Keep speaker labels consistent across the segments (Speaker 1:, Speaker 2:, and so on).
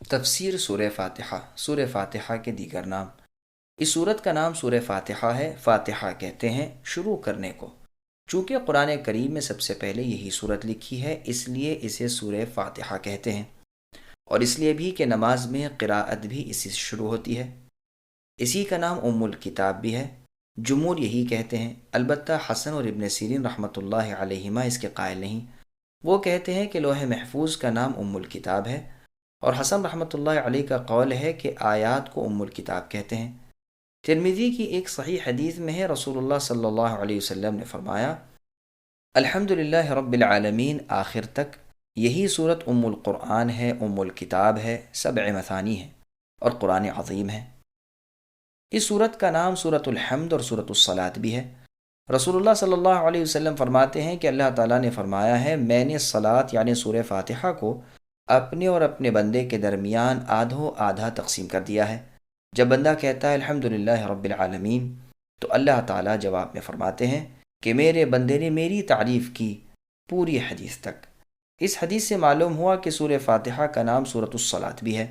Speaker 1: تفسیر سورہ فاتحہ۔ سورہ فاتحہ کے دیگر نام۔ اس سورت کا نام سورہ فاتحہ ہے۔ فاتحہ کہتے ہیں شروع کرنے کو۔ چونکہ قرآن کریم میں سب سے پہلے یہی سورت لکھی ہے، اس لیے اسے سورہ فاتحہ کہتے ہیں، اور اس لیے بھی کہ نماز میں قراءت بھی اسی سے شروع ہوتی ہے۔ اسی کا نام ام الکتاب بھی ہے۔ جمہور یہی کہتے ہیں، البتہ حسن اور ابن سیرین رحمۃ اللہ علیہما اس کے قائل نہیں۔ وہ کہتے ہیں کہ لوح محفوظ کا نام ام الکتاب ہے، اور حسن رحمۃ اللہ علیہ کا قول ہے کہ آیات کو ام الکتاب کہتے ہیں۔ ترمذی کی ایک صحیح حدیث میں ہے، رسول اللہ صلی اللہ علیہ وسلم نے فرمایا، الحمد للہ رب العالمین آخر تک یہی صورت ام القرآن ہے، ام الکتاب ہے، سبع مثانی ہے اور قرآن عظیم ہے۔ اس صورت کا نام سورۃ الحمد اور سورۃ الصلاۃ بھی ہے۔ رسول اللہ صلی اللہ علیہ وسلم فرماتے ہیں کہ اللہ تعالیٰ نے فرمایا ہے، میں نے صلاۃ یعنی سورہ فاتحہ کو اپنے اور اپنے بندے کے درمیان آدھو آدھا تقسیم کر دیا ہے۔ جب بندہ کہتا ہے الحمد للہ رب العالمین، تو اللہ تعالیٰ جواب میں فرماتے ہیں کہ میرے بندے نے میری تعریف کی پوری حدیث تک۔ اس حدیث سے معلوم ہوا کہ سورہ فاتحہ کا نام سورۃ الصلاۃ بھی ہے،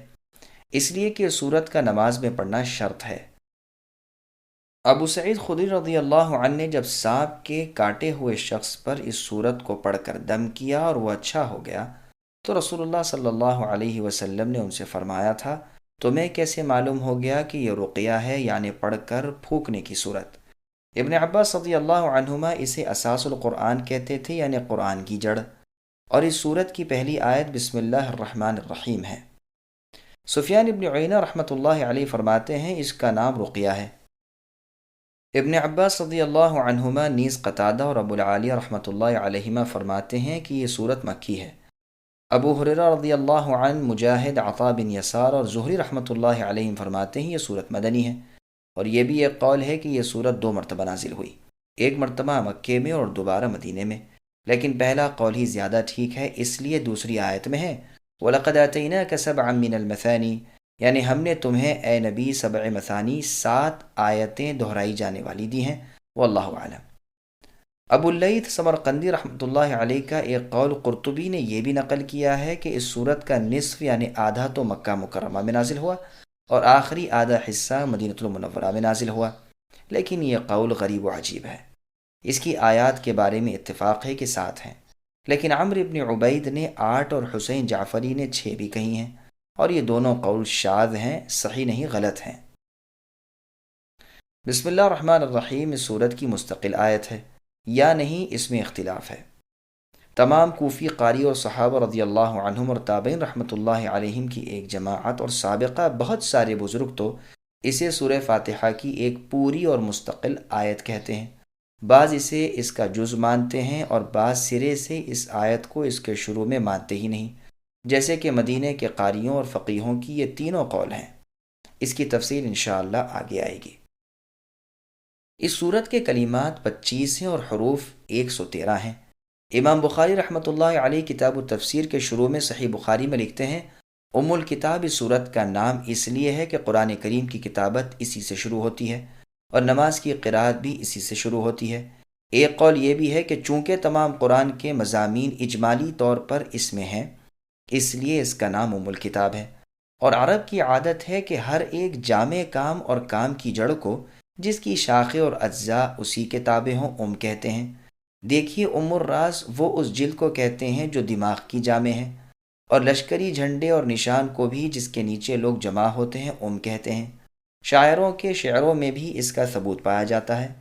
Speaker 1: اس لیے کہ سورت کا نماز میں پڑھنا شرط ہے۔ ابو سعید خدری رضی اللہ عنہ نے جب سانپ کے کاٹے ہوئے شخص پر اس سورت کو پڑھ کر دم کیا اور وہ اچھا ہو گیا، تو رسول اللہ صلی اللہ علیہ وسلم نے ان سے فرمایا تھا، تمہیں کیسے معلوم ہو گیا کہ یہ رقیہ ہے، یعنی پڑھ کر پھونکنے کی صورت؟ ابن عباس رضی اللہ عنہما اسے اساس القرآن کہتے تھے، یعنی قرآن کی جڑ، اور اس صورت کی پہلی آیت بسم اللہ الرحمن الرحیم ہے۔ سفیان ابن عیینہ رحمۃ اللہ علیہ فرماتے ہیں اس کا نام رقیہ ہے۔ ابن عباس رضی اللہ عنہما نیز قتادہ اور ابو العالیہ رحمۃ اللہ علیہما فرماتے ہیں کہ یہ صورت مکی ہے۔ ابو ہریرہ رضی اللہ عنہ، مجاہد، عطا بن یسار اور زہری رحمۃ اللہ علیہم فرماتے ہیں یہ صورت مدنی ہے، اور یہ بھی ایک قول ہے کہ یہ صورت 2 مرتبہ نازل ہوئی، ایک مرتبہ مکے میں اور دوبارہ مدینے میں، لیکن پہلا قول ہی زیادہ ٹھیک ہے، اس لیے دوسری آیت میں ہے وَلَقَدْ آتَيْنَاكَ سَبْعًا مِّنَ الْمَثَانِي، یعنی ہم نے تمہیں اے نبی 7 مثانی 7 آیتیں دہرائی جانے والی دی ہیں، واللہ اعلم۔ ابو اللیث سمرقندی رحمۃ اللہ علیہ کا ایک قول قرطبی نے یہ بھی نقل کیا ہے کہ اس صورت کا نصف یعنی آدھا تو مکہ مکرمہ میں نازل ہوا اور آخری آدھا حصہ مدینہ المنورہ میں نازل ہوا، لیکن یہ قول غریب و عجیب ہے۔ اس کی آیات کے بارے میں اتفاق ہے کہ 7 ہیں، لیکن عمرو ابن عبید نے 8 اور حسین جعفری نے 6 بھی کہی ہیں، اور یہ دونوں قول شاذ ہیں، صحیح نہیں، غلط ہیں۔ بسم اللہ الرحمن الرحیم اس صورت کی مستقل آیت ہے یا نہیں، اس میں اختلاف ہے۔ تمام کوفی قاری اور صحابہ رضی اللہ عنہم اور تابعین رحمۃ اللہ علیہم کی ایک جماعت اور سابقہ بہت سارے بزرگ تو اسے سورہ فاتحہ کی ایک پوری اور مستقل آیت کہتے ہیں۔ بعض اسے اس کا جز مانتے ہیں اور بعض سرے سے اس آیت کو اس کے شروع میں مانتے ہی نہیں، جیسے کہ مدینے کے قاریوں اور فقیہوں کی یہ تینوں قول ہیں۔ اس کی تفصیل انشاءاللہ آگے آئے گی۔ اس صورت کے کلمات 25 ہیں اور حروف 113 ہیں۔ امام بخاری رحمۃ اللہ علیہ کتاب التفسیر کے شروع میں صحیح بخاری میں لکھتے ہیں، ام الکتاب اس صورت کا نام اس لیے ہے کہ قرآن کریم کی کتابت اسی سے شروع ہوتی ہے اور نماز کی قراءت بھی اسی سے شروع ہوتی ہے۔ ایک قول یہ بھی ہے کہ چونکہ تمام قرآن کے مضامین اجمالی طور پر اس میں ہیں، اس لیے اس کا نام ام الکتاب ہے، اور عرب کی عادت ہے کہ ہر ایک جامع کام اور کام کی جڑ کو جس کی شاخیں اور اجزاء اسی کے تابع ہوں ام کہتے ہیں۔ دیکھیے ام الراس وہ اس جلد کو کہتے ہیں جو دماغ کی جامع ہے، اور لشکری جھنڈے اور نشان کو بھی جس کے نیچے لوگ جمع ہوتے ہیں ام کہتے ہیں۔ شاعروں کے شعروں میں بھی اس کا ثبوت پایا جاتا ہے۔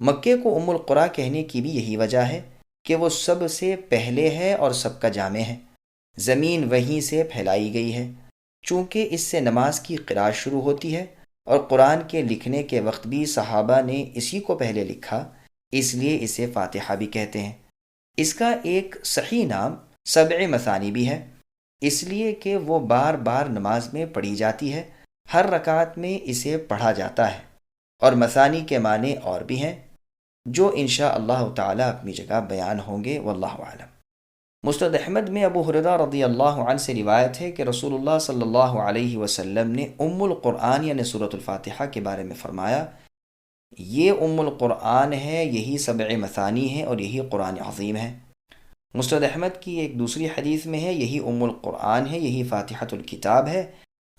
Speaker 1: مکے کو ام القریٰ کہنے کی بھی یہی وجہ ہے کہ وہ سب سے پہلے ہے اور سب کا جامع ہے، زمین وہیں سے پھیلائی گئی ہے۔ چونکہ اس سے نماز کی قراءت شروع ہوتی ہے اور قرآن کے لکھنے کے وقت بھی صحابہ نے اسی کو پہلے لکھا، اس لیے اسے فاتحہ بھی کہتے ہیں۔ اس کا ایک صحیح نام 7 مثانی بھی ہے، اس لیے کہ وہ بار بار نماز میں پڑھی جاتی ہے، ہر رکعت میں اسے پڑھا جاتا ہے، اور مثانی کے معنی اور بھی ہیں جو انشاءاللہ تعالی اپنی جگہ بیان ہوں گے، واللہ اعلم۔ مسند احمد میں ابو ہریرہ رضی اللہ عنہ سے روایت ہے کہ رسول اللہ صلی اللہ علیہ وسلم نے ام القرآن یعنی سورۃ الفاتحہ کے بارے میں فرمایا، یہ ام القرآن ہے، یہی 7 مثانی ہے اور یہی قرآن عظیم ہے۔ مسند احمد کی ایک دوسری حدیث میں ہے یہی ام القرآن ہے، یہی فاتحۃ الکتاب ہے،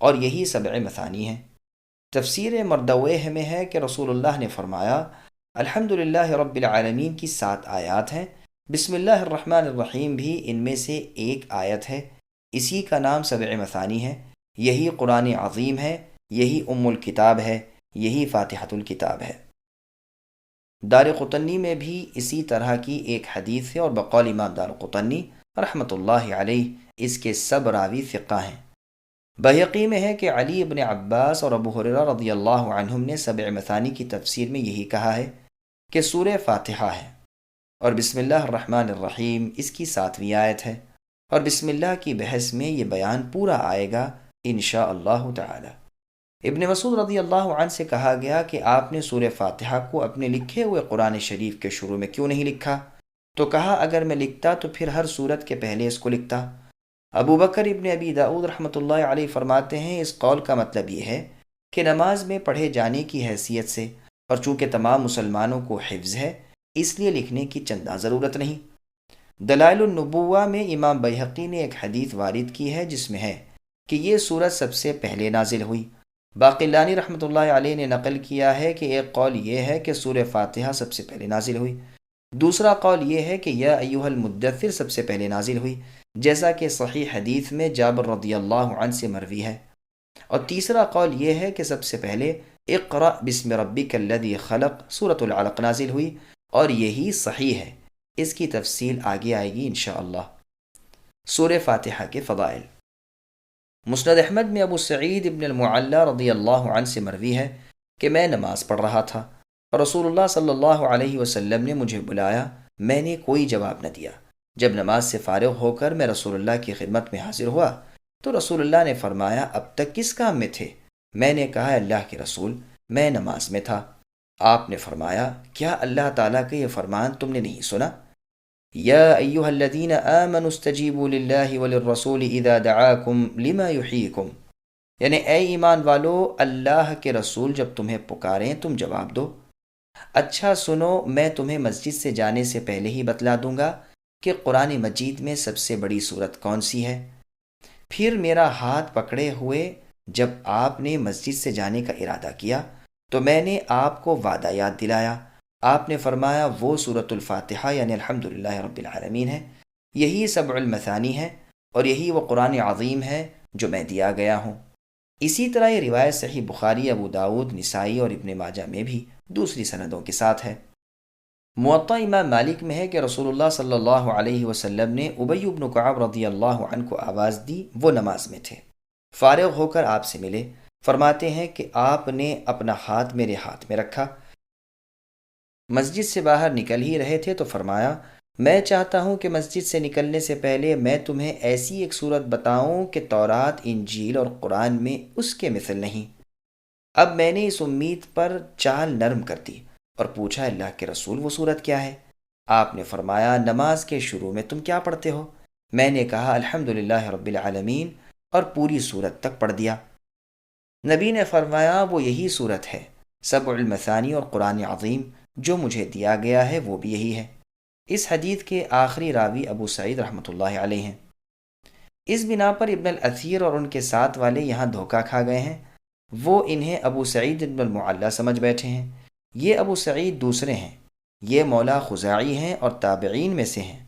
Speaker 1: اور یہی سبع مثانی ہے۔ تفسیر مردویہ میں ہے کہ رسول اللہ نے فرمایا الحمد رب العالمین کی 7 آیات ہیں، بسم اللہ الرحمن الرحیم بھی ان میں سے ایک آیت ہے، اسی کا نام سبع مثانی ہے، یہی قرآن عظیم ہے، یہی ام الکتاب ہے، یہی فاتحۃ الکتاب ہے۔ دار قطنی میں بھی اسی طرح کی ایک حدیث ہے، اور بقول امام دار قطنی رحمۃ اللہ علیہ اس کے سب راوی ثقہ ہیں۔ بحقی میں ہے کہ علی ابن عباس اور ابو ہریرہ رضی اللہ عنہم نے سبع مثانی کی تفسیر میں یہی کہا ہے کہ سورہ فاتحہ ہے، اور بسم اللہ الرحمن الرحیم اس کی 7ویں آیت ہے، اور بسم اللہ کی بحث میں یہ بیان پورا آئے گا انشاء اللہ تعالی۔ ابن مسعود رضی اللہ عنہ سے کہا گیا کہ آپ نے سورہ فاتحہ کو اپنے لکھے ہوئے قرآن شریف کے شروع میں کیوں نہیں لکھا؟ تو کہا اگر میں لکھتا تو پھر ہر سورت کے پہلے اس کو لکھتا۔ ابو بکر ابن ابی داؤد رحمۃ اللہ علیہ فرماتے ہیں اس قول کا مطلب یہ ہے کہ نماز میں پڑھے جانے کی حیثیت سے، اور چونکہ تمام مسلمانوں کو حفظ ہے اس لیے لکھنے کی چندہ ضرورت نہیں۔ دلائل النبوہ میں امام بیہقی نے ایک حدیث وارد کی ہے جس میں ہے کہ یہ سورت سب سے پہلے نازل ہوئی۔ باقلانی رحمۃ اللہ علیہ نے نقل کیا ہے کہ ایک قول یہ ہے کہ سورہ فاتحہ سب سے پہلے نازل ہوئی، دوسرا قول یہ ہے کہ یا ایھا المدثر سب سے پہلے نازل ہوئی، جیسا کہ صحیح حدیث میں جابر رضی اللہ عنہ سے مروی ہے، اور تیسرا قول یہ ہے کہ سب سے پہلے اقرأ بسم ربک الذی خلق سورۃ العلق نازل ہوئی، اور یہی صحیح ہے۔ اس کی تفصیل آگے آئے گی انشاءاللہ۔ سورہ فاتحہ کے فضائل۔ مسند احمد میں ابو سعید ابن المعلی رضی اللہ عنہ سے مروی ہے کہ میں نماز پڑھ رہا تھا اور رسول اللہ صلی اللہ علیہ وسلم نے مجھے بلایا، میں نے کوئی جواب نہ دیا۔ جب نماز سے فارغ ہو کر میں رسول اللہ کی خدمت میں حاضر ہوا تو رسول اللہ نے فرمایا اب تک کس کام میں تھے؟ میں نے کہا اللہ کے رسول میں نماز میں تھا۔ آپ نے فرمایا کیا اللہ تعالیٰ کا یہ فرمان تم نے نہیں سنا؟ یا ایھا الذین آمنوا استجیبوا للہ وللرسول اذا دعاکم لما یحییکم، یعنی اے ایمان والو اللہ کے رسول جب تمہیں پکاریں تم جواب دو۔ اچھا سنو میں تمہیں مسجد سے جانے سے پہلے ہی بتلا دوں گا کہ قرآن مجید میں سب سے بڑی سورت کون سی ہے۔ پھر میرا ہاتھ پکڑے ہوئے جب آپ نے مسجد سے جانے کا ارادہ کیا تو میں نے آپ کو وعدہ یاد دلایا۔ آپ نے فرمایا وہ سورۃ الفاتحہ یعنی الحمدللہ رب العالمین ہے، یہی سبع المثانی ہے، اور یہی وہ قرآن عظیم ہے جو میں دیا گیا ہوں۔ اسی طرح یہ روایت صحیح بخاری، ابو داود، نسائی اور ابن ماجہ میں بھی دوسری سندوں کے ساتھ ہے۔ موطا امام مالک میں ہے کہ رسول اللہ صلی اللہ علیہ وسلم نے ابی بن کعب رضی اللہ عنہ کو آواز دی، وہ نماز میں تھے، فارغ ہو کر آپ سے ملے، فرماتے ہیں کہ آپ نے اپنا ہاتھ میرے ہاتھ میں رکھا، مسجد سے باہر نکل ہی رہے تھے تو فرمایا میں چاہتا ہوں کہ مسجد سے نکلنے سے پہلے میں تمہیں ایسی ایک صورت بتاؤں کہ تورات، انجیل اور قرآن میں اس کے مثل نہیں۔ اب میں نے اس امید پر چال نرم کر دی اور پوچھا اللہ کے رسول وہ صورت کیا ہے؟ آپ نے فرمایا نماز کے شروع میں تم کیا پڑھتے ہو؟ میں نے کہا الحمدللہ رب العالمین، اور پوری صورت تک پڑھ دیا۔ نبی نے فرمایا وہ یہی صورت ہے، سبع المثانی اور قرآن عظیم جو مجھے دیا گیا ہے وہ بھی یہی ہے۔ اس حدیث کے آخری راوی ابو سعید رحمۃ اللہ علیہ ہیں۔ اس بنا پر ابن الاثیر اور ان کے ساتھ والے یہاں دھوکہ کھا گئے ہیں، وہ انہیں ابو سعید ابن المعلی سمجھ بیٹھے ہیں۔ یہ ابو سعید دوسرے ہیں، یہ مولا خزاعی ہیں اور تابعین میں سے ہیں،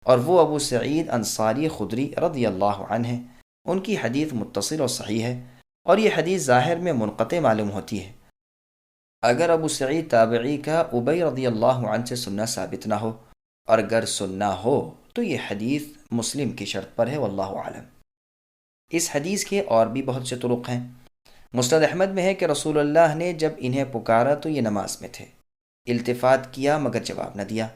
Speaker 1: اور وہ ابو سعید انصاری خدری رضی اللہ عنہ ہیں۔ ان کی حدیث متصل اور صحیح ہے، اور یہ حدیث ظاہر میں منقطع معلوم ہوتی ہے اگر ابو سعید تابعی کا ابی رضی اللہ عنہ سے سننا ثابت نہ ہو، اور اگر سننا ہو تو یہ حدیث مسلم کی شرط پر ہے، واللہ اعلم۔ اس حدیث کے اور بھی بہت سے طرق ہیں۔ مسند احمد میں ہے کہ رسول اللہ نے جب انہیں پکارا تو یہ نماز میں تھے، التفات کیا مگر جواب نہ دیا۔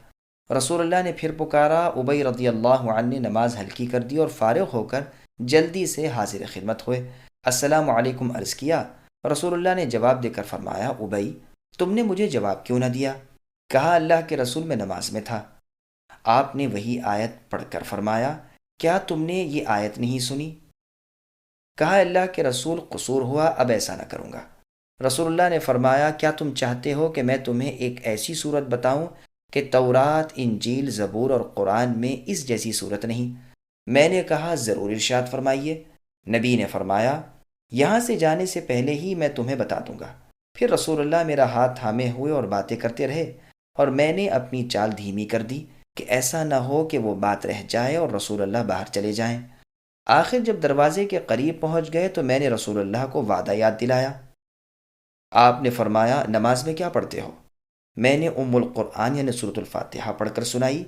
Speaker 1: رسول اللہ نے پھر پکارا، ابی رضی اللہ عنہ نے نماز ہلکی کر دی اور فارغ ہو کر جلدی سے حاضر خدمت ہوئے، السلام علیکم عرض کیا۔ رسول اللہ نے جواب دے کر فرمایا ابی تم نے مجھے جواب کیوں نہ دیا؟ کہا اللہ کے رسول میں نماز میں تھا۔ آپ نے وہی آیت پڑھ کر فرمایا کیا تم نے یہ آیت نہیں سنی؟ کہا اللہ کے رسول قصور ہوا، اب ایسا نہ کروں گا۔ رسول اللہ نے فرمایا کیا تم چاہتے ہو کہ میں تمہیں ایک ایسی صورت بتاؤں کہ تورات، انجیل، زبور اور قرآن میں اس جیسی صورت نہیں۔ میں نے کہا ضرور ارشاد فرمائیے۔ نبی نے فرمایا یہاں سے جانے سے پہلے ہی میں تمہیں بتا دوں گا۔ پھر رسول اللہ میرا ہاتھ تھامے ہوئے اور باتیں کرتے رہے، اور میں نے اپنی چال دھیمی کر دی کہ ایسا نہ ہو کہ وہ بات رہ جائے اور رسول اللہ باہر چلے جائیں۔ آخر جب دروازے کے قریب پہنچ گئے تو میں نے رسول اللہ کو وعدہ یاد دلایا۔ آپ نے فرمایا نماز میں کیا پڑھتے ہو؟ میں نے ام القرآن یعنی سورۃ الفاتحہ پڑھ کر سنائی۔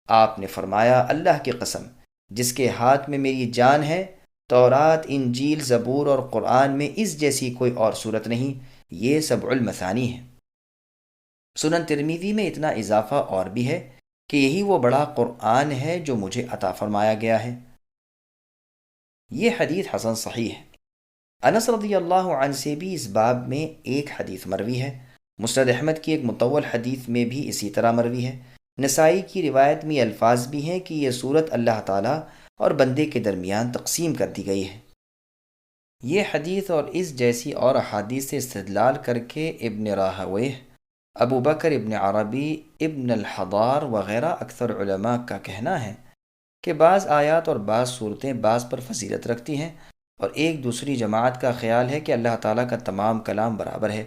Speaker 1: آپ نے فرمایا اللہ کی قسم جس کے ہاتھ میں میری جان ہے، تورات، انجیل، زبور اور قرآن میں اس جیسی کوئی اور صورت نہیں، یہ سبع المثانی ہے۔ سنن ترمذی میں اتنا اضافہ اور بھی ہے کہ یہی وہ بڑا قرآن ہے جو مجھے عطا فرمایا گیا ہے۔ یہ حدیث حسن صحیح ہے۔ انس رضی اللہ عنہ سے بھی اس باب میں ایک حدیث مروی ہے۔ مسند احمد کی ایک مطول حدیث میں بھی اسی طرح مروی ہے۔ نسائی کی روایت میں یہ الفاظ بھی ہیں کہ یہ صورت اللہ تعالیٰ اور بندے کے درمیان تقسیم کر دی گئی ہے۔ یہ حدیث اور اس جیسی اور احادیث سے استدلال کر کے ابن راہویہ، ابو بکر ابن عربی، ابن الحضار وغیرہ اکثر علماء کا کہنا ہے کہ بعض آیات اور بعض صورتیں بعض پر فضیلت رکھتی ہیں، اور ایک دوسری جماعت کا خیال ہے کہ اللہ تعالیٰ کا تمام کلام برابر ہے۔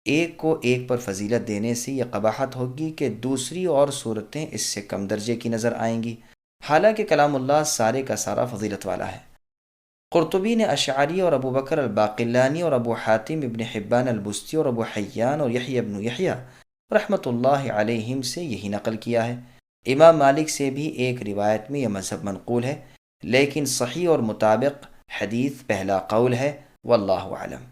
Speaker 1: ایک کو ایک پر فضیلت دینے سے یہ قباحت ہوگی کہ دوسری اور صورتیں اس سے کم درجے کی نظر آئیں گی، حالانکہ کلام اللہ سارے کا سارا فضیلت والا ہے۔ قرطبی نے اشعری اور ابو بکر الباقلانی اور ابو حاتم ابن حبان البستی اور ابو حیان اور یحییٰ ابن یحییٰ رحمۃ اللہ علیہم سے یہی نقل کیا ہے۔ امام مالک سے بھی ایک روایت میں یہ مذہب منقول ہے، لیکن صحیح اور مطابق حدیث پہلا قول ہے، واللہ اعلم۔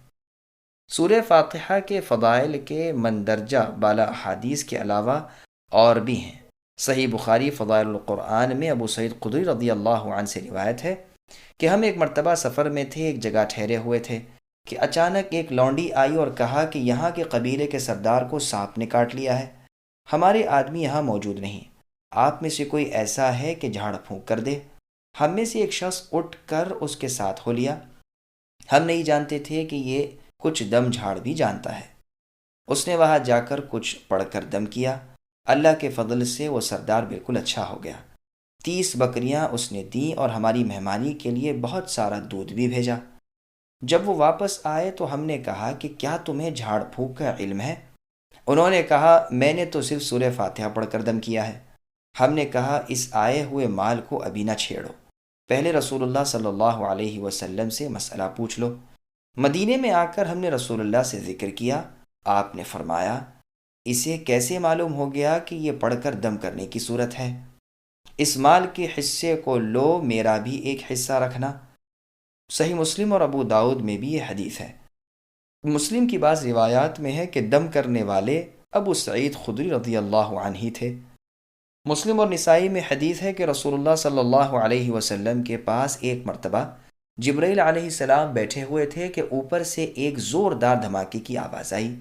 Speaker 1: سورہ فاتحہ کے فضائل کے مندرجہ بالا احادیث کے علاوہ اور بھی ہیں۔ صحیح بخاری فضائل القرآن میں ابو سعید خدری رضی اللہ عنہ سے روایت ہے کہ ہم ایک مرتبہ سفر میں تھے، ایک جگہ ٹھہرے ہوئے تھے کہ اچانک ایک لونڈی آئی اور کہا کہ یہاں کے قبیلے کے سردار کو سانپ نے کاٹ لیا ہے، ہمارے آدمی یہاں موجود نہیں، آپ میں سے کوئی ایسا ہے کہ جھاڑ پھونک کر دے؟ ہم میں سے ایک شخص اٹھ کر اس کے ساتھ ہو لیا۔ ہم نہیں جانتے تھے کہ یہ کچھ دم جھاڑ بھی جانتا ہے۔ اس نے وہاں جا کر کچھ پڑھ کر دم کیا، اللہ کے فضل سے وہ سردار بالکل اچھا ہو گیا۔ 30 بکریاں اس نے دیں اور ہماری مہمانی کے لیے بہت سارا دودھ بھی بھیجا۔ جب وہ واپس آئے تو ہم نے کہا کہ کیا تمہیں جھاڑ پھونک کا علم ہے؟ انہوں نے کہا میں نے تو صرف سورہ فاتحہ پڑھ کر دم کیا ہے۔ ہم نے کہا اس آئے ہوئے مال کو ابھی نہ چھیڑو، پہلے رسول اللہ صلی اللہ علیہ وسلم سے مسئلہ پوچھ لو۔ مدینے میں آ کر ہم نے رسول اللہ سے ذکر کیا، آپ نے فرمایا اسے کیسے معلوم ہو گیا کہ یہ پڑھ کر دم کرنے کی صورت ہے؟ اس مال کے حصے کو لو، میرا بھی ایک حصہ رکھنا۔ صحیح مسلم اور ابو داؤد میں بھی یہ حدیث ہے۔ مسلم کی بعض روایات میں ہے کہ دم کرنے والے ابو سعید خدری رضی اللہ عنہ ہی تھے۔ مسلم اور نسائی میں حدیث ہے کہ رسول اللہ صلی اللہ علیہ وسلم کے پاس ایک مرتبہ جبرائیل علیہ السلام بیٹھے ہوئے تھے کہ اوپر سے ایک زوردار دھماکے کی آواز آئی۔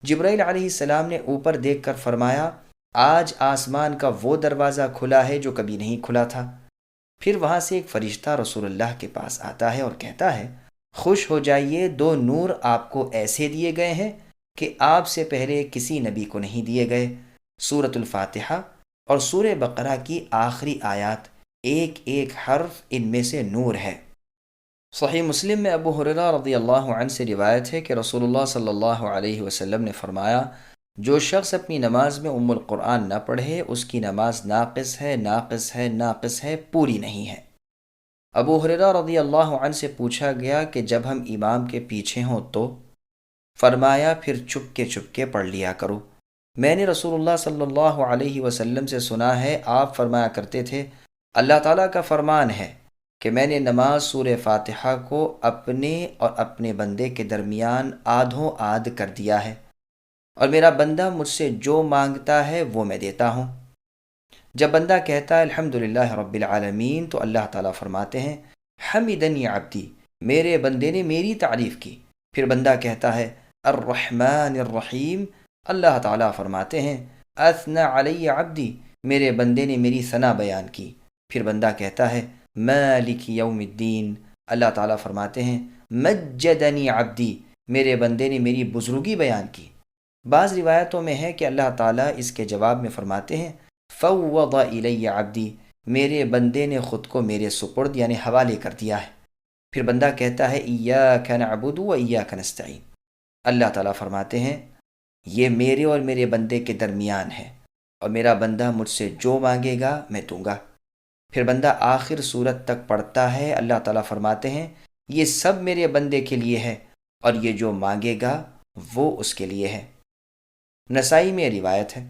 Speaker 1: جبرائیل علیہ السلام نے اوپر دیکھ کر فرمایا آج آسمان کا وہ دروازہ کھلا ہے جو کبھی نہیں کھلا تھا۔ پھر وہاں سے ایک فرشتہ رسول اللہ کے پاس آتا ہے اور کہتا ہے خوش ہو جائیے، 2 نور آپ کو ایسے دیے گئے ہیں کہ آپ سے پہلے کسی نبی کو نہیں دیے گئے۔ سورۃ الفاتحہ اور سورہ بقرہ کی آخری آیات، ایک ایک حرف ان میں سے نور ہے۔ صحیح مسلم میں ابو ہریرہ رضی اللہ عنہ سے روایت ہے کہ رسول اللہ صلی اللہ علیہ وسلم نے فرمایا جو شخص اپنی نماز میں ام القرآن نہ پڑھے اس کی نماز ناقص ہے، ناقص ہے، ناقص ہے، پوری نہیں ہے۔ ابو ہریرہ رضی اللہ عنہ سے پوچھا گیا کہ جب ہم امام کے پیچھے ہوں تو؟ فرمایا پھر چپ کے پڑھ لیا کرو۔ میں نے رسول اللہ صلی اللہ علیہ وسلم سے سنا ہے، آپ فرمایا کرتے تھے اللہ تعالیٰ کا فرمان ہے کہ میں نے نماز سورہ فاتحہ کو اپنے اور اپنے بندے کے درمیان آدھوں آدھ کر دیا ہے، اور میرا بندہ مجھ سے جو مانگتا ہے وہ میں دیتا ہوں۔ جب بندہ کہتا ہے الحمدللہ رب العالمین تو اللہ تعالیٰ فرماتے ہیں حمدنی عبدی، میرے بندے نے میری تعریف کی۔ پھر بندہ کہتا ہے الرحمن الرحیم، اللہ تعالیٰ فرماتے ہیں اثنى علی عبدی، میرے بندے نے میری ثنا بیان کی۔ پھر بندہ کہتا ہے مالک یوم الدین، اللہ تعالیٰ فرماتے ہیں مجدنی عبدی، میرے بندے نے میری بزرگی بیان کی۔ بعض روایتوں میں ہے کہ اللہ تعالیٰ اس کے جواب میں فرماتے ہیں فوض الی عبدی، میرے بندے نے خود کو میرے سپرد یعنی حوالے کر دیا ہے۔ پھر بندہ کہتا ہے ایاک نعبد و ایاک نستعین، اللہ تعالیٰ فرماتے ہیں یہ میرے اور میرے بندے کے درمیان ہے، اور میرا بندہ مجھ سے جو مانگے گا میں دوں گا۔ پھر بندہ آخر صورت تک پڑھتا ہے، اللہ تعالیٰ فرماتے ہیں یہ سب میرے بندے کے لیے ہے، اور یہ جو مانگے گا وہ اس کے لیے ہے۔ نسائی میں روایت ہے۔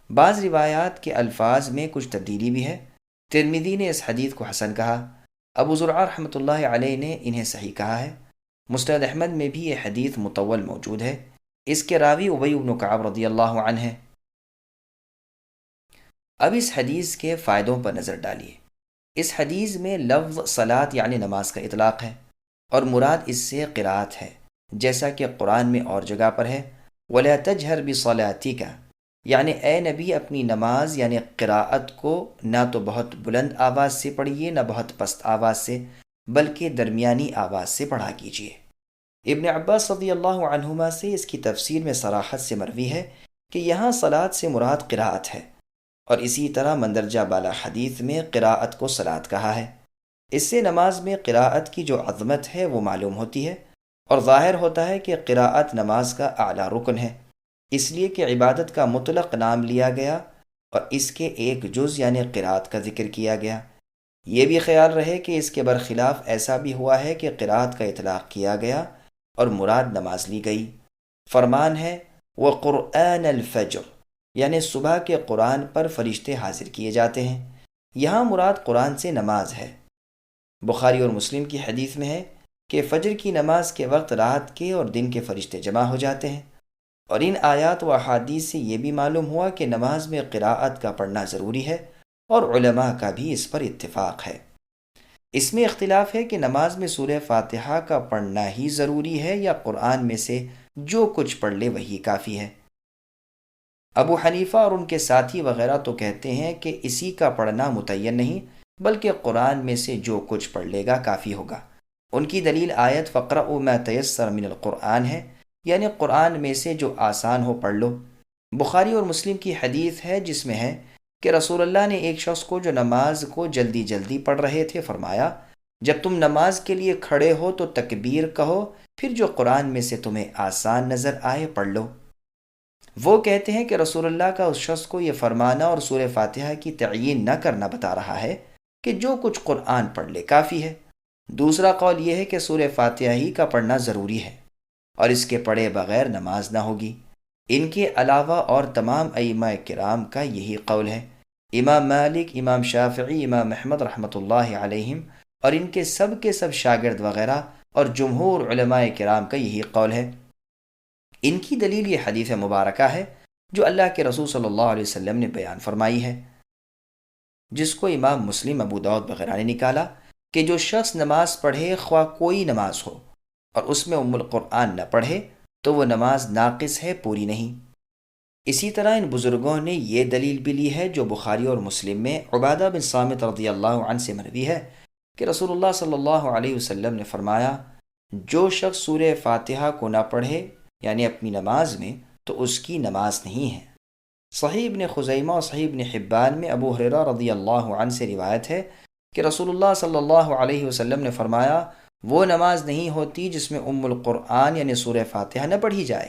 Speaker 1: بعض روایات کے الفاظ میں کچھ تبدیلی بھی ہے۔ ترمذی نے اس حدیث کو حسن کہا، ابو زرعہ رحمۃ اللہ علیہ نے انہیں صحیح کہا ہے۔ مسند احمد میں بھی یہ حدیث مطول موجود ہے۔ اس کے راوی ابی بن کعب رضی اللہ عنہ ہے۔ اب اس حدیث کے فائدوں پر نظر ڈالیے۔ اس حدیث میں لفظ صلاۃ یعنی نماز کا اطلاق ہے، اور مراد اس سے قرات ہے، جیسا کہ قرآن میں اور جگہ پر ہے وَلَا تَجْهَرْ بِصَلَاتِكَ، یعنی اے نبی اپنی نماز یعنی قراءت کو نہ تو بہت بلند آواز سے پڑھیے نہ بہت پست آواز سے، بلکہ درمیانی آواز سے پڑھا کیجیے۔ ابن عباس رضی اللہ عنہما سے اس کی تفسیر میں صراحت سے مروی ہے کہ یہاں صلاۃ سے مراد قراءت ہے، اور اسی طرح مندرجہ بالا حدیث میں قراءت کو صلاۃ کہا ہے۔ اس سے نماز میں قراءت کی جو عظمت ہے وہ معلوم ہوتی ہے، اور ظاہر ہوتا ہے کہ قراءت نماز کا اعلیٰ رکن ہے، اس لیے کہ عبادت کا مطلق نام لیا گیا اور اس کے ایک جز یعنی قراءت کا ذکر کیا گیا۔ یہ بھی خیال رہے کہ اس کے برخلاف ایسا بھی ہوا ہے کہ قراءت کا اطلاق کیا گیا اور مراد نماز لی گئی۔ فرمان ہے وَقُرْآنَ الْفَجْرِ، یعنی صبح کے قرآن پر فرشتے حاضر کیے جاتے ہیں، یہاں مراد قرآن سے نماز ہے۔ بخاری اور مسلم کی حدیث میں ہے کہ فجر کی نماز کے وقت رات کے اور دن کے فرشتے جمع ہو جاتے ہیں، اور ان آیات و احادیث سے یہ بھی معلوم ہوا کہ نماز میں قراءت کا پڑھنا ضروری ہے، اور علماء کا بھی اس پر اتفاق ہے۔ اس میں اختلاف ہے کہ نماز میں سورہ فاتحہ کا پڑھنا ہی ضروری ہے یا قرآن میں سے جو کچھ پڑھ لے وہی کافی ہے۔ ابو حنیفہ اور ان کے ساتھی وغیرہ تو کہتے ہیں کہ اسی کا پڑھنا متعین نہیں، بلکہ قرآن میں سے جو کچھ پڑھ لے گا کافی ہوگا۔ ان کی دلیل آیت فَاقْرَؤْا مَا تَيَسَّرَ مِنَ الْقُرْآنِ ہے، یعنی قرآن میں سے جو آسان ہو پڑھ لو۔ بخاری اور مسلم کی حدیث ہے جس میں ہے کہ رسول اللہ نے ایک شخص کو جو نماز کو جلدی جلدی پڑھ رہے تھے فرمایا جب تم نماز کے لیے کھڑے ہو تو تکبیر کہو، پھر جو قرآن میں سے تمہیں آسان نظر آئے پڑھ لو۔ وہ کہتے ہیں کہ رسول اللہ کا اس شخص کو یہ فرمانا اور سورہ فاتحہ کی تعیین نہ کرنا بتا رہا ہے کہ جو کچھ قرآن پڑھ لے کافی ہے۔ دوسرا قول یہ ہے کہ سورہ فاتحہ ہی کا پڑھنا ضروری ہے، اور اس کے پڑھے بغیر نماز نہ ہوگی۔ ان کے علاوہ اور تمام ائمہ کرام کا یہی قول ہے۔ امام مالک، امام شافعی، امام احمد رحمۃ اللہ علیہم اور ان کے سب شاگرد وغیرہ اور جمہور علماء کرام کا یہی قول ہے۔ ان کی دلیل یہ حدیث مبارکہ ہے جو اللہ کے رسول صلی اللہ علیہ وسلم نے بیان فرمائی ہے، جس کو امام مسلم، ابو داؤد وغیرہ نے نکالا کہ جو شخص نماز پڑھے خواہ کوئی نماز ہو اور اس میں ام القرآن نہ پڑھے تو وہ نماز ناقص ہے، پوری نہیں۔ اسی طرح ان بزرگوں نے یہ دلیل بھی لی ہے جو بخاری اور مسلم میں عبادہ بن صامت رضی اللہ عنہ سے مروی ہے کہ رسول اللہ صلی اللہ علیہ وسلم نے فرمایا جو شخص سورہ فاتحہ کو نہ پڑھے یعنی اپنی نماز میں تو اس کی نماز نہیں ہے۔ صحیح ابن خزیمہ اور صحیح ابن حبان میں ابو ہریرہ رضی اللہ عنہ سے روایت ہے کہ رسول اللہ صلی اللہ علیہ وسلم نے فرمایا وہ نماز نہیں ہوتی جس میں ام القرآن یعنی سورہ فاتحہ نہ پڑھی جائے۔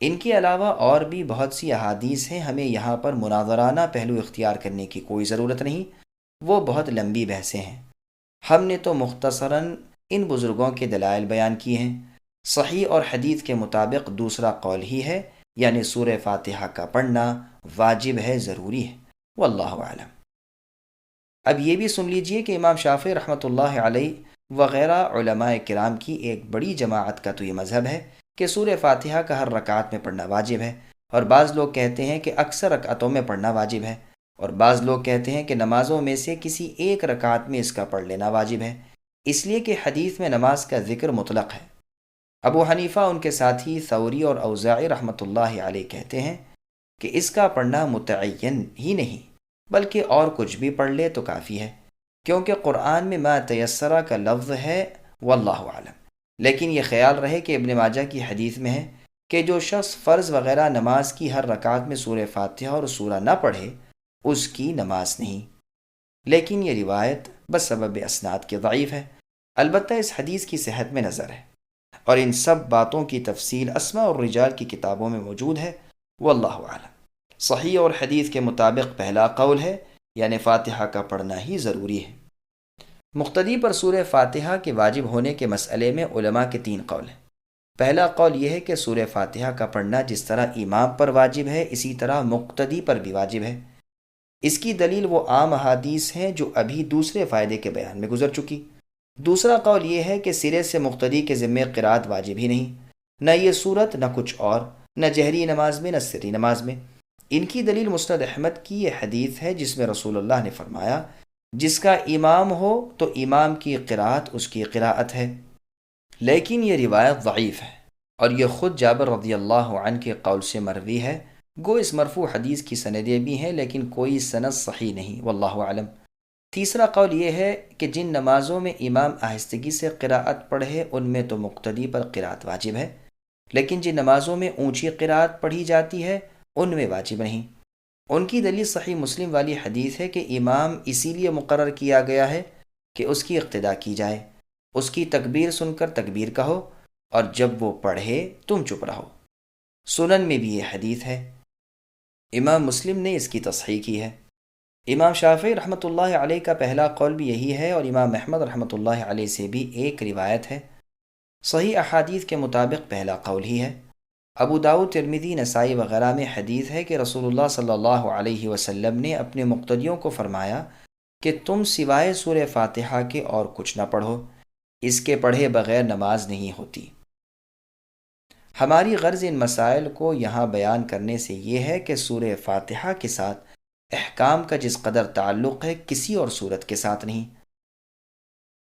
Speaker 1: ان کے علاوہ اور بھی بہت سی احادیث ہیں، ہمیں یہاں پر مناظرانہ پہلو اختیار کرنے کی کوئی ضرورت نہیں، وہ بہت لمبی بحثیں ہیں۔ ہم نے تو مختصراً ان بزرگوں کے دلائل بیان کیے ہیں۔ صحیح اور حدیث کے مطابق دوسرا قول ہی ہے، یعنی سورہ فاتحہ کا پڑھنا واجب ہے، ضروری ہے، واللہ اعلم۔ اب یہ بھی سن لیجئے کہ امام شافعی رحمۃ اللہ علیہ وغیرہ علماء کرام کی ایک بڑی جماعت کا تو یہ مذہب ہے کہ سورہ فاتحہ کا ہر رکعت میں پڑھنا واجب ہے، اور بعض لوگ کہتے ہیں کہ اکثر رکعتوں میں پڑھنا واجب ہے، اور بعض لوگ کہتے ہیں کہ نمازوں میں سے کسی ایک رکعت میں اس کا پڑھ لینا واجب ہے، اس لیے کہ حدیث میں نماز کا ذکر مطلق ہے۔ ابو حنیفہ ان کے ساتھی ثوری اور اوزاعی رحمۃ اللہ علیہ کہتے ہیں کہ اس کا پڑھنا متعین ہی نہیں بلکہ اور کچھ بھی پڑھ لے تو کافی ہے، کیونکہ قرآن میں ما تیسرہ کا لفظ ہے، واللہ اعلم۔ لیکن یہ خیال رہے کہ ابن ماجہ کی حدیث میں ہے کہ جو شخص فرض وغیرہ نماز کی ہر رکعت میں سورہ فاتحہ اور سورہ نہ پڑھے اس کی نماز نہیں، لیکن یہ روایت بس سبب اسناد کے ضعیف ہے۔ البتہ اس حدیث کی صحت میں نظر ہے، اور ان سب باتوں کی تفصیل اسماء اور رجال کی کتابوں میں موجود ہے، واللہ اعلم۔ صحیح اور حدیث کے مطابق پہلا قول ہے، یعنی فاتحہ کا پڑھنا ہی ضروری ہے۔ مقتدی پر سورہ فاتحہ کے واجب ہونے کے مسئلے میں علماء کے 3 قول ہیں۔ پہلا قول یہ ہے کہ سورہ فاتحہ کا پڑھنا جس طرح امام پر واجب ہے اسی طرح مقتدی پر بھی واجب ہے۔ اس کی دلیل وہ عام احادیث ہیں جو ابھی دوسرے فائدے کے بیان میں گزر چکی۔ دوسرا قول یہ ہے کہ سرے سے مقتدی کے ذمے قرات واجب ہی نہیں، نہ یہ صورت نہ کچھ اور، نہ جہری نماز میں نہ سری نماز میں۔ ان کی دلیل مسند احمد کی یہ حدیث ہے جس میں رسول اللہ نے فرمایا، جس کا امام ہو تو امام کی قرات اس کی قراءت ہے، لیکن یہ روایت ضعیف ہے، اور یہ خود جابر رضی اللہ عنہ کے قول سے مروی ہے۔ گو اس مرفوع حدیث کی سندیں بھی ہیں لیکن کوئی سند صحیح نہیں، واللہ اعلم۔ تیسرا قول یہ ہے کہ جن نمازوں میں امام آہستگی سے قراءت پڑھے ان میں تو مقتدی پر قراءت واجب ہے، لیکن جن نمازوں میں اونچی قراءت پڑھی جاتی ہے ان میں واجب نہیں۔ ان کی دلیل صحیح مسلم والی حدیث ہے کہ امام اسی لیے مقرر کیا گیا ہے کہ اس کی اقتداء کی جائے، اس کی تکبیر سن کر تکبیر کہو، اور جب وہ پڑھے تم چپ رہو۔ سنن میں بھی یہ حدیث ہے، امام مسلم نے اس کی تصحیح کی ہے۔ امام شافعی رحمۃ اللہ علیہ کا پہلا قول بھی یہی ہے، اور امام احمد رحمۃ اللہ علیہ سے بھی ایک روایت ہے۔ صحیح احادیث کے مطابق پہلا قول ہی ہے۔ ابو داؤد، ترمذی، نسائی وغیرہ میں حدیث ہے کہ رسول اللہ صلی اللہ علیہ وسلم نے اپنے مقتدیوں کو فرمایا کہ تم سوائے سورہ فاتحہ کے اور کچھ نہ پڑھو، اس کے پڑھے بغیر نماز نہیں ہوتی۔ ہماری غرض ان مسائل کو یہاں بیان کرنے سے یہ ہے کہ سورہ فاتحہ کے ساتھ احکام کا جس قدر تعلق ہے کسی اور صورت کے ساتھ نہیں۔